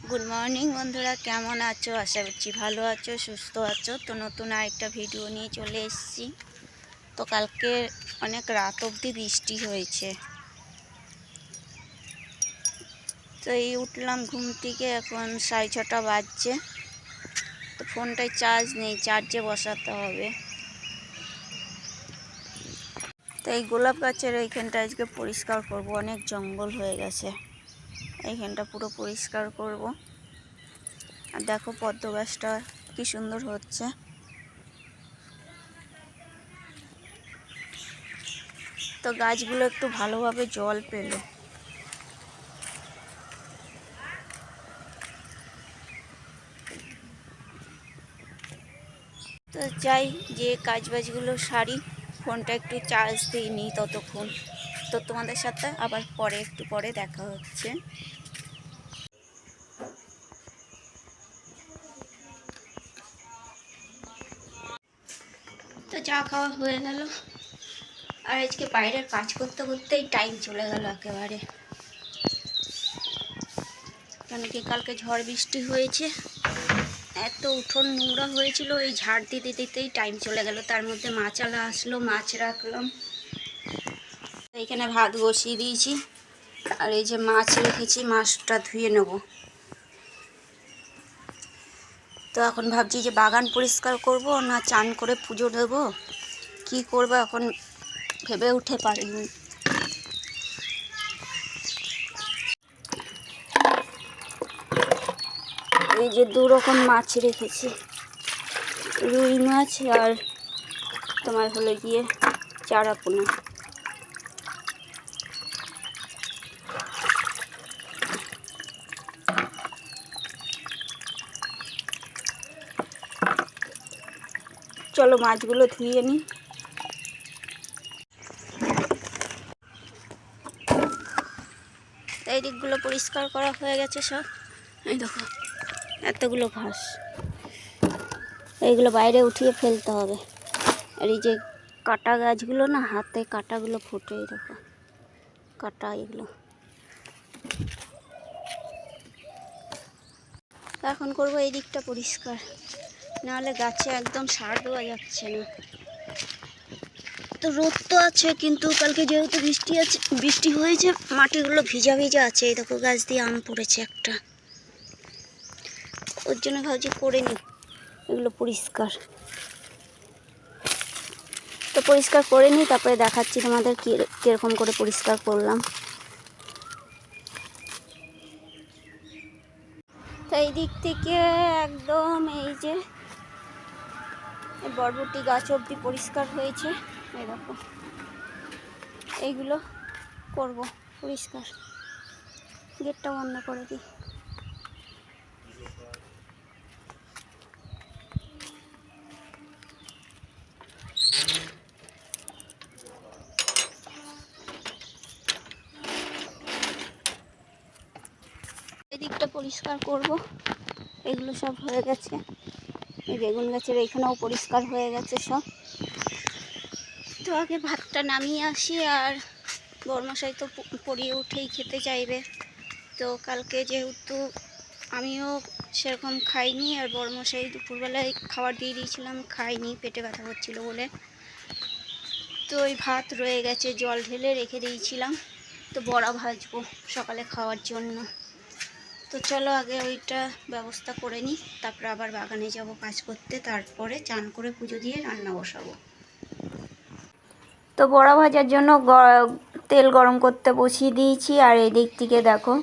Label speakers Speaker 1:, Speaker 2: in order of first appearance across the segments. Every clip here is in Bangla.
Speaker 1: গুড মর্নিং বন্ধুরা, কেমন আছো? আশা করছি ভালো আছো, সুস্থ আছো। তো নতুন আরেকটা ভিডিও নিয়ে চলে এসেছি। তো কালকে অনেক রাত অবধি বৃষ্টি হয়েছে। তো এই উঠলাম ঘুম থেকে, এখন 6:30 বাজছে। তো ফোনটায় চার্জ নেই, চার্জে বসাতে হবে। তো এই গোলাপ গাছের এইখানটা আজকে পরিষ্কার করব, অনেক জঙ্গল হয়ে গেছে। এইখানটা পুরো পরিষ্কার করব। আর দেখো পদ্ম গাছটা কি সুন্দর হচ্ছে। তো গাছগুলো একটু ভালোভাবে জল পেল। তো যাই, যে কাজবাজগুলো সারি, ফোনটা একটু চার্জ দিয়ে নিই ততক্ষণ। তো তোমাদের সাথে আবার একটু পরে দেখা হচ্ছে। তো চা খাওয়া হয়ে গেল, আর আজকে বাইরের কাজ করতে করতেই টাইম চলে গেল একেবারে। কেন কি কালকে ঝড় বৃষ্টি হয়েছে, এত উঠোন নোংরা হয়েছিল, এই ঝাড় দিতে দিতেই টাইম চলে গেল। তার মধ্যে মাছালা আসলো, মাছ রাখলাম। এইখানে ভাত বসিয়ে দিয়েছি, আর এই যে মাছ রেখেছি, মাছটা ধুয়ে নেব। তো এখন ভাবছি যে বাগান পরিষ্কার করব না চান করে পুজো দেব, কি করব এখন ভেবে উঠে পারিনি। এই যে 2 রকম মাছ রেখেছি, রুই মাছ আর তোমার হলো গিয়ে চারাপোনা। চলো মাছগুলো ধুয়ে নিই। এই দিকগুলো পরিষ্কার করা হয়ে গেছে সব। এই দেখো এতগুলো ঘাস, এইগুলো বাইরে উঠিয়ে ফেলতে হবে। আর এই যে কাটা গাছগুলো না, হাতে কাটাগুলো ফুটে, এই দেখো কাটা এগুলো। এখন করব এই দিকটা পরিষ্কার, নাহলে গাছে একদম সার দেওয়া যাচ্ছে না। তো রোদ তো আছে, কিন্তু কালকে যেহেতু বৃষ্টি হয়েছে, মাটিগুলো ভিজা ভিজা আছে। এই দেখো গাছ দিয়ে আম পড়েছে একটা, ওর জন্য ভাবছি করে নিই এগুলো পরিষ্কার। তো পরিষ্কার করে নিই, তারপরে দেখাচ্ছি তোমাদের কীরকম করে পরিষ্কার করলাম। তো এই দিক থেকে একদম এই যে বরবটি গাছ অবধি পরিষ্কার হয়েছে। এই দেখো এইগুলো করব পরিষ্কার। গেটটা বন্ধ করে দিই। এই দিকটা পরিষ্কার করব, এগুলো সব হয়ে গেছে। এই বেগুন গাছের এইখানেও পরিষ্কার হয়ে গেছে সব। তো আগে ভাতটা নামিয়ে আসি, আর বরমশাই তো পড়িয়ে উঠেই খেতে চাইবে। তো কালকে যেহেতু আমিও সেরকম খাইনি, আর বরমশাই দুপুরবেলায় খাবার দিয়ে দিয়েছিলাম, খাইনি, পেটে ব্যথা হচ্ছিলো বলে। তো ওই ভাত রয়ে গেছে, জল ঢেলে রেখে দিয়েছিলাম। তো বড়া ভাজবো সকালে খাওয়ার জন্য। তো চলো আগে ওইটা ব্যবস্থা করে নিই, তারপরে আবার বাগানে যাব কাজ করতে, তারপরে চান করে পুজো দিয়ে রান্না বসাবো। তো বড়া ভাজার জন্য তেল গরম করতে বসিয়ে দিয়েছি। আর এই দিক থেকে দেখো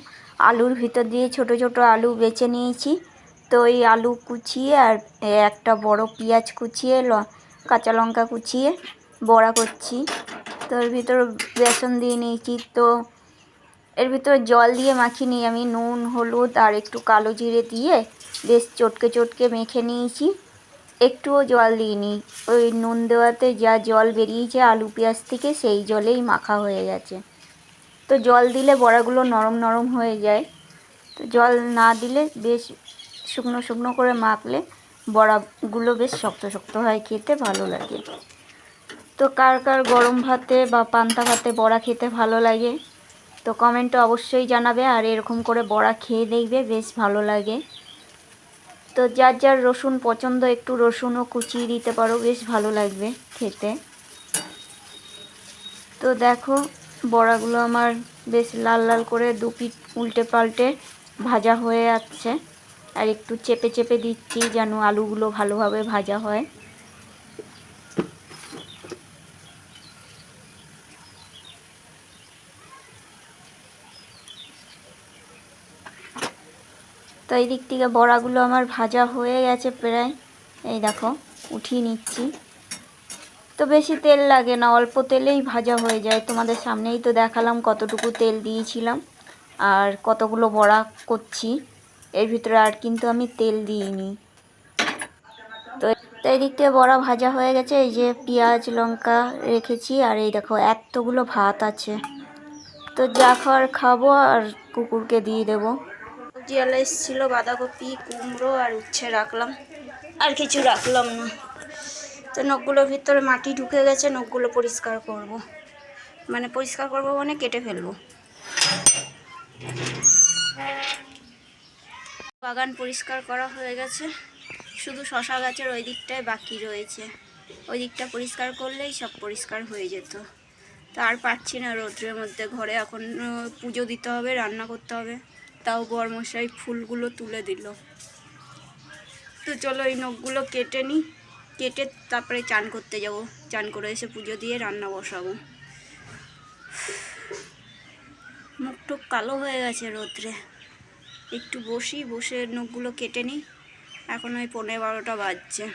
Speaker 1: আলুর ভিতর দিয়ে ছোট ছোট আলু বেছে নিয়েছি। তো এই আলু কুচিয়ে আর একটা বড় পেঁয়াজ কুচিয়ে, কাঁচা লঙ্কা কুচিয়ে বড়া করছি। তো এর ভিতর বেসন দিয়ে নিয়েছি। তো এর ভিতরে জল দিয়ে মাখিনি আমি, নুন হলুদ আর একটু কালো জিরে দিয়ে বেশ চটকে চটকে মেখে নিয়েছি। একটুও জল দিইনি, ওই নুন দেওয়াতে যা জল বেরিয়েছে আলু পেঁয়াজ থেকে, সেই জলেই মাখা হয়ে গেছে। তো জল দিলে বড়াগুলো নরম নরম হয়ে যায়। তো জল না দিলে বেশ শুকনো শুকনো করে মাখলে বড়াগুলো বেশ শক্ত শক্ত হয়, খেতে ভালো লাগে। তো কার কার গরম ভাতে বা পান্তা ভাতে বড়া খেতে ভালো লাগে তো কমেন্টে অবশ্যই জানাবে, আর এরকম করে বড়া খেয়ে দেখবে, বেশ ভালো লাগে। তো যার যার রসুন পছন্দ একটু রসুনও কুচিয়ে দিতে পারো, বেশ ভালো লাগবে খেতে। তো দেখো বড়াগুলো আমার বেশ লাল লাল করে দু পিঠ উল্টে পাল্টে ভাজা হয়ে যাচ্ছে, আর একটু চেপে চেপে দিচ্ছি যেন আলুগুলো ভালোভাবে ভাজা হয়। তো এই দিক থেকে বড়াগুলো আমার ভাজা হয়ে গেছে প্রায়, এই দেখো উঠিয়ে নিচ্ছি। তো বেশি তেল লাগে না, অল্প তেলেই ভাজা হয়ে যায়। তোমাদের সামনেই তো দেখালাম কতটুকু তেল দিয়েছিলাম আর কতগুলো বড়া করছি, এর ভিতরে আর কিন্তু আমি তেল দিইনি। তো এই দিক থেকে বড়া ভাজা হয়ে গেছে, এই যে পেঁয়াজ লঙ্কা রেখেছি, আর এই দেখো এতগুলো ভাত আছে। তো যা খাওয়ার খাবো আর কুকুরকে দিয়ে দেবো। সবজি আলা এসেছিল, বাঁধাকপি কুমড়ো আর উচ্ছে রাখলাম, আর কিছু রাখলাম না। তো নখগুলোর ভিতরে মাটি ঢুকে গেছে, নখগুলো পরিষ্কার করব, মানে পরিষ্কার করব মানে কেটে ফেলবো। বাগান পরিষ্কার করা হয়ে গেছে, শুধু শশা গাছের ওই দিকটায় বাকি রয়েছে, ওই দিকটা পরিষ্কার করলেই সব পরিষ্কার হয়ে যেত। তো আর পাচ্ছি না রৌদ্রের মধ্যে, ঘরে এখন পুজো দিতে হবে, রান্না করতে হবে, তাও বরমশাই ফুলগুলো তুলে দিল। তো চলো এই নখগুলো কেটে নিই, কেটে তারপরে চান করতে যাব, চান করে এসে পুজো দিয়ে রান্না বসাবো। মুখ টুক কালো হয়ে গেছে রোদ্রে, একটু বসি, বসে নখগুলো কেটে নিই। এখন ওই 11:30 বাজছে।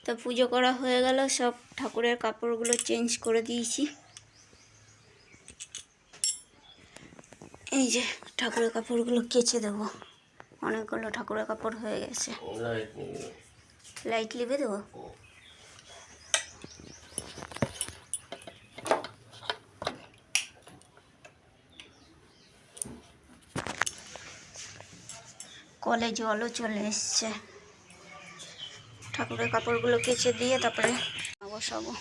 Speaker 1: তো পুজো করা হয়ে গেল, সব ঠাকুরের কাপড়গুলো চেঞ্জ করে দিয়েছি। এই যে ঠাকুরের কাপড়গুলো কেচে দেবো, অনেকগুলো ঠাকুরের কাপড় হয়ে গেছে। লাইট লিভে দেবো। কলে জলও চলে এসছে, ঠাকুরের কাপড়গুলো কেচে দিয়ে তারপরে বসাবো।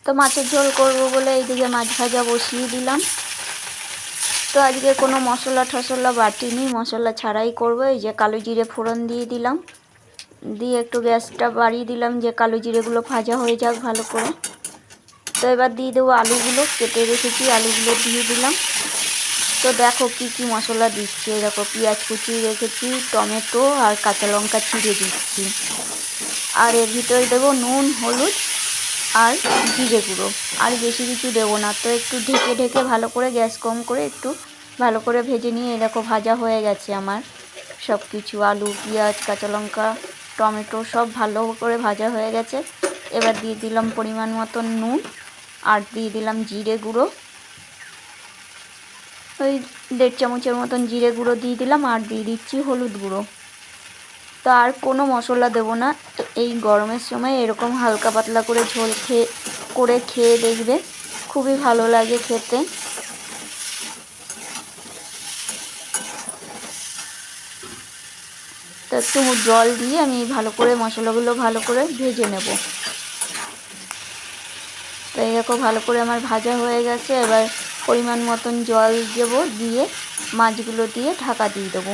Speaker 1: তো মাছের ঝোল করব বলে এইদিকে মাছ ভাজা বসিয়ে দিলাম। তো আজকে কোনো মশলা টশলা বাটিনি, মশলা ছাড়াই করবো। এই যে কালো জিরে ফোড়ন দিয়ে দিলাম, দিয়ে একটু গ্যাসটা বাড়িয়ে দিলাম যে কালো জিরেগুলো ভাজা হয়ে যাক ভালো করে। তো এবার দিয়ে দেবো আলুগুলো, কেটে রেখেছি আলুগুলো দিয়ে দিলাম। তো দেখো কি কি মশলা দিচ্ছি, দেখো পেঁয়াজ কুচি রেখেছি, টমেটো আর কাঁচা লঙ্কা ছিঁড়ে দিচ্ছি, আর এর ভিতরে দেবো নুন, হলুদ আর জিরে গুঁড়ো, আর বেশি কিছু দেবো না। তো একটু ঢেকে ঢেকে ভালো করে গ্যাস কম করে একটু ভালো করে ভেজে নিয়ে দেখো ভাজা হয়ে গেছে আমার সব কিছু, আলু, পেঁয়াজ, কাঁচা লঙ্কা, টমেটো সব ভালো করে ভাজা হয়ে গেছে। এবার দিয়ে দিলাম পরিমাণ মতন নুন, আর দিয়ে দিলাম জিরে গুঁড়ো, ওই 1.5 চামচের মতন জিরে গুঁড়ো দিয়ে দিলাম, আর দিয়ে দিচ্ছি হলুদ গুঁড়ো। তো আর কোনো মশলা দেবো না। এই গরমের সময় এরকম হালকা পাতলা করে ঝোল খেয়ে দেখবে, খুবই ভালো লাগে খেতে। তো একটু জল দিয়ে আমি ভালো করে মশলাগুলো ভালো করে ভেজে নেব। তো এই দেখো ভালো করে আমার ভাজা হয়ে গেছে। এবার পরিমাণ মতন জল দেবো, দিয়ে মাছগুলো দিয়ে ঢাকা দিয়ে দেবো।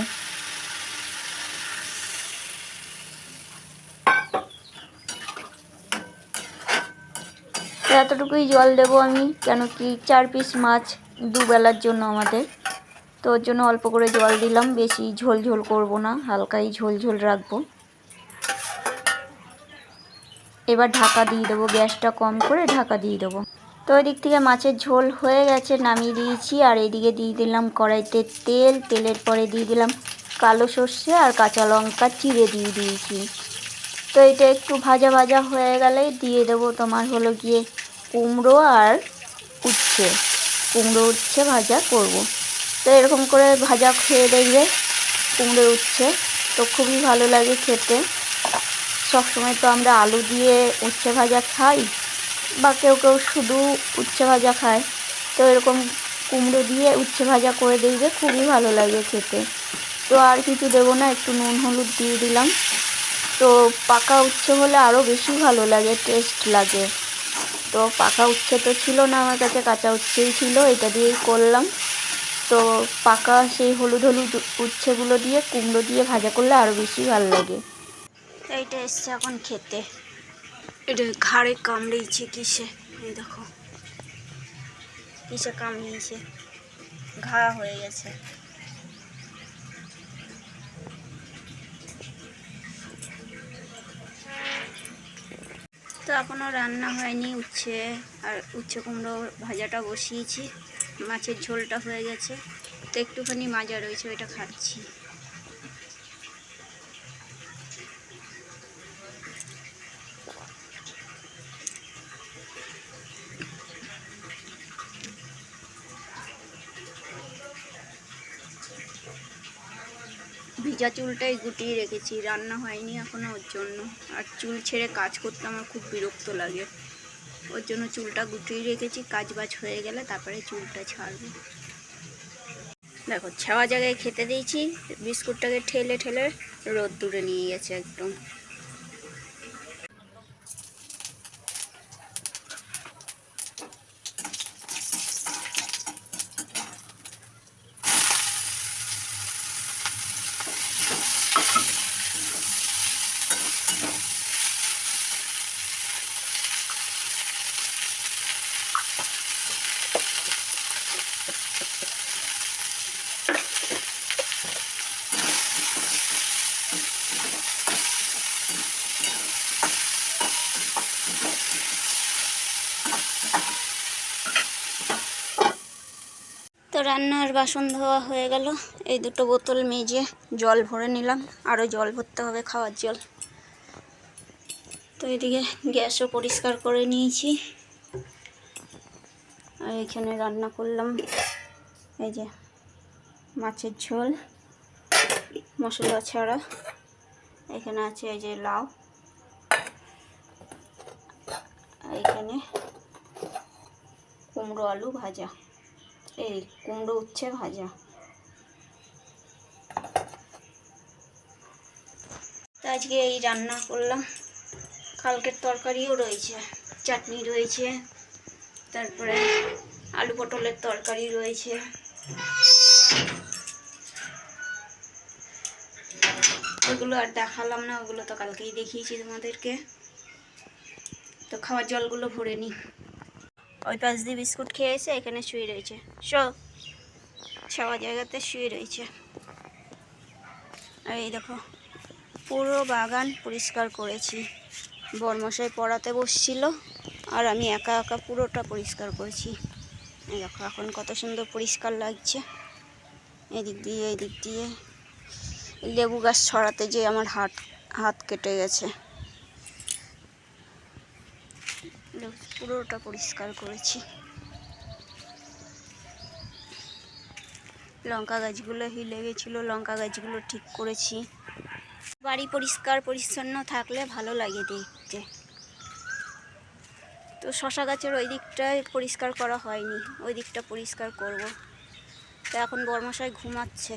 Speaker 1: তো এতটুকুই জল দেবো আমি, কেন কি 4 পিস মাছ দুবেলার জন্য আমাদের, তো ওর জন্য অল্প করে জল দিলাম, বেশি ঝোল ঝোল করবো না, হালকাই ঝোল ঝোল রাখবো। এবার ঢাকা দিয়ে দেবো, গ্যাসটা কম করে ঢাকা দিয়ে দেবো। তো ওই দিক থেকে মাছের ঝোল হয়ে গেছে, নামিয়ে দিয়েছি। আর এদিকে দিয়ে দিলাম কড়াইতে তেল, তেলের পরে দিয়ে দিলাম কালো সর্ষে আর কাঁচা লঙ্কা চিড়ে দিয়ে দিয়েছি। তো এটা একটু ভাজা ভাজা হয়ে গেলেই দিয়ে দেবো তোমার হলো গিয়ে কুমড়ো আর উচ্ছে, কুমড়ো উচ্ছে ভাজা করব। তো এরকম করে ভাজা খেয়ে দেখবে কুমড়ো উচ্ছে, তো খুবই ভালো লাগে খেতে। সবসময় তো আমরা আলু দিয়ে উচ্ছে ভাজা খাই, বা কেউ কেউ শুধু উচ্ছে ভাজা খায়। তো এরকম কুমড়ো দিয়ে উচ্ছে ভাজা করে দেখবে, খুবই ভালো লাগে খেতে। তো আর কিছু দেবো না, একটু নুন হলুদ দিয়ে দিলাম। তো পাকা উচ্ছে হলে আরও বেশি ভালো লাগে, টেস্ট লাগে। তো পাকা উচ্ছে তো ছিল না আমার কাছে, কাঁচা উচ্ছেই ছিল, এটা দিয়েই করলাম। তো পাকা সেই হলুদ হলুদ উচ্ছেগুলো দিয়ে কুমড়ো দিয়ে ভাজা করলে আরও বেশি ভালো লাগে। এইটা এসছে এখন খেতে, এটা ঘাড়ে কামড়েছে কিসে, এই দেখো কিসে কামড়িয়েছে, ঘা হয়ে গেছে। তো এখনও রান্না হয়নি, উচ্ছে আর উচ্ছে কুমড়ো ভাজাটা বসিয়েছি, মাছের ঝোলটা হয়ে গেছে। তো একটুখানি মাজা রয়েছে, ওইটা খাচ্ছি। ভিজা চুলটাই গুটিয়ে রেখেছি, রান্না হয়নি এখনও ওর জন্য। আর চুল ছেড়ে কাজ করতে আমার খুব বিরক্ত লাগে, ওর জন্য চুলটা গুটিয়ে রেখেছি, কাজ বাজ হয়ে গেলে তারপরে চুলটা ছাড়বো। দেখো ছাওয়া জায়গায় খেতে দিয়েছি, বিস্কুটটাকে ঠেলে ঠেলে রোদ্দুরে নিয়ে গেছে একদম। তো রান্নার বাসন ধোয়া হয়ে গেল, এই দুটো বোতল মেজে জল ভরে নিলাম, আরও জল ভরতে হবে, খাওয়ার জল। তো এদিকে গ্যাসও পরিষ্কার করে নিয়েছি, আর এখানে রান্না করলাম এই যে মাছের ঝোল মশলা ছাড়া। এখানে আছে এই যে লাউ, এখানে কুমড়ো আলু ভাজা, এই কুমড়ো উচ্ছে ভাজা। তো আজকে এই রান্না করলাম, কালকের তরকারিও রয়েছে, চাটনি রয়েছে, তারপরে আলু পটলের তরকারি রয়েছে। ওগুলো আর দেখালাম না, ওগুলো তো কালকেই দেখিয়েছি তোমাদেরকে। তো খাওয়ার জলগুলো ভরে নিই। ওই পাশ দিয়ে বিস্কুট খেয়ে এসে এখানে শুয়ে রয়েছে, সবার জায়গাতে শুয়ে রয়েছে। আর এই দেখো পুরো বাগান পরিষ্কার করেছি। বরমশাই পড়াতে বসছিল আর আমি একা একা পুরোটা পরিষ্কার করেছি। এই দেখো এখন কত সুন্দর পরিষ্কার লাগছে। এদিক দিয়ে লেবু গাছ ছড়াতে যে আমার হাত কেটে গেছে। পুরোটা পরিষ্কার করেছি। লঙ্কা গাছগুলো হিলে গেছিলো, লঙ্কা গাছগুলো ঠিক করেছি। বাড়ি পরিষ্কার পরিচ্ছন্ন থাকলে ভালো লাগে দেখতে। তো শশা গাছের ওই দিকটায় পরিষ্কার করা হয়নি, ওই দিকটা পরিষ্কার করব। তো এখন বরমশাই ঘুমাচ্ছে,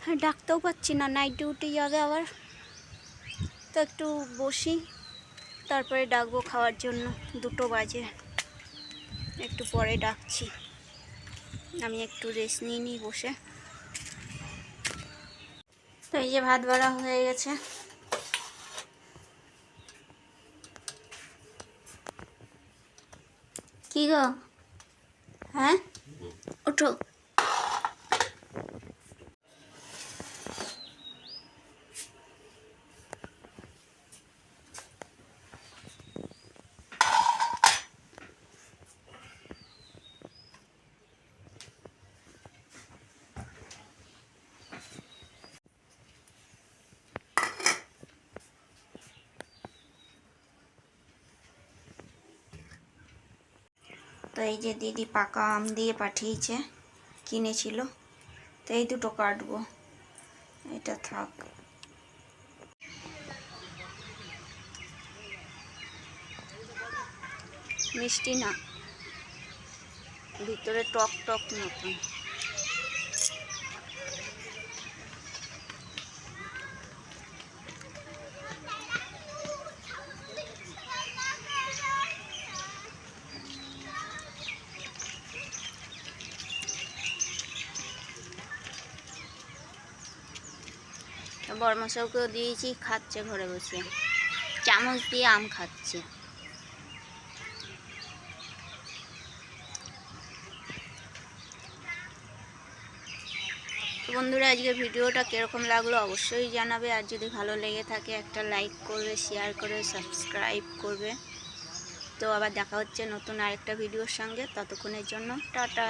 Speaker 1: হ্যাঁ ডাকতেও পাচ্ছি না, নাইট ডিউটি যাবে আবার। তো একটু বসি, তারপরে ডাকবো খাওয়ার জন্য। 2টো বাজে, একটু পরে ডাকছি। আমি একটু রেস্ট নিই বসে। তো এই যে ভাত বাড়া হয়ে গেছে। কি গো? হ্যাঁ ওঠো। তো এই যে দিদি পাকা আম দিয়ে পাঠিয়েছে, কিনেছিল। তো এই 2টো কাটবো, এটা থাক। মিষ্টি না, ভিতরে টক টক মতন। বরমশাইকেও দিয়েছি, খাচ্ছে ঘরে বসে, চামচ দিয়ে আম খাচ্ছে। তো বন্ধুরা আজকে ভিডিওটা কীরকম লাগলো অবশ্যই জানাবে। আর যদি ভালো লেগে থাকে একটা লাইক করবে, শেয়ার করে সাবস্ক্রাইব করবে। তো আবার দেখা হচ্ছে নতুন আরেকটা ভিডিওর সঙ্গে। ততক্ষণের জন্য টাটা।